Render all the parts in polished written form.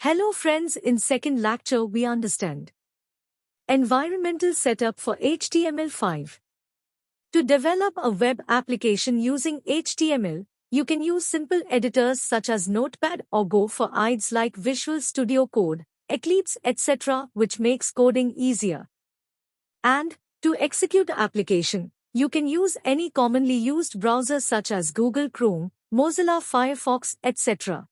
Hello friends, in second lecture we understand environmental setup for HTML5. To develop a web application using HTML, you can use simple editors such as Notepad or Go for IDEs like Visual Studio Code, Eclipse, etc., which makes coding easier. And to execute the application, you can use any commonly used browser such as Google Chrome, Mozilla Firefox, etc.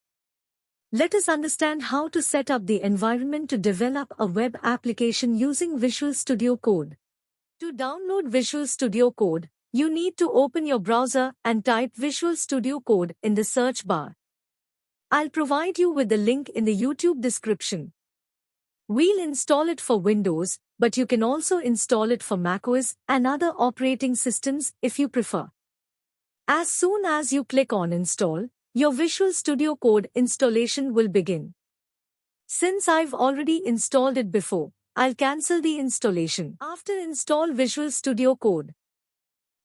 Let us understand how to set up the environment to develop a web application using Visual Studio Code. To download Visual Studio Code, you need to open your browser and type Visual Studio Code in the search bar. I'll provide you with the link in the YouTube description. We'll install it for Windows, but you can also install it for macOS and other operating systems if you prefer. As soon as you click on Install, your Visual Studio Code installation will begin. Since I've already installed it before, I'll cancel the installation. After install Visual Studio Code,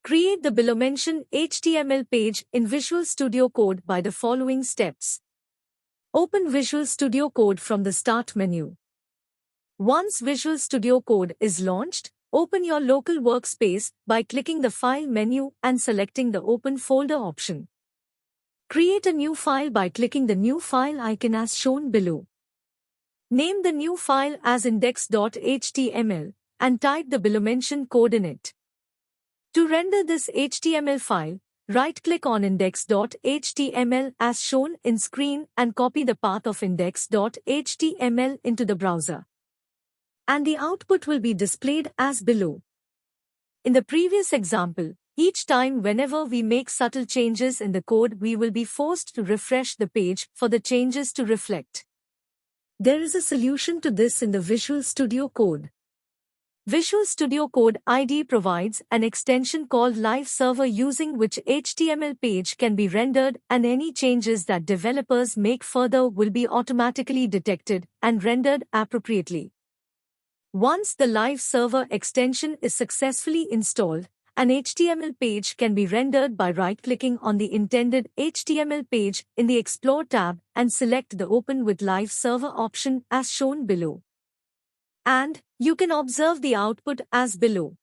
create the below-mentioned HTML page in Visual Studio Code by the following steps. Open Visual Studio Code from the Start menu. Once Visual Studio Code is launched, open your local workspace by clicking the File menu and selecting the Open Folder option. Create a new file by clicking the New File icon as shown below. Name the new file as index.html and type the below-mentioned code in it. To render this HTML file, right-click on index.html as shown in screen and copy the path of index.html into the browser. And the output will be displayed as below. In the previous example, each time whenever we make subtle changes in the code, we will be forced to refresh the page for the changes to reflect. There is a solution to this in the Visual Studio Code. Visual Studio Code IDE provides an extension called Live Server using which HTML page can be rendered and any changes that developers make further will be automatically detected and rendered appropriately. Once the Live Server extension is successfully installed, an HTML page can be rendered by right-clicking on the intended HTML page in the Explore tab and select the Open with Live Server option as shown below. And you can observe the output as below.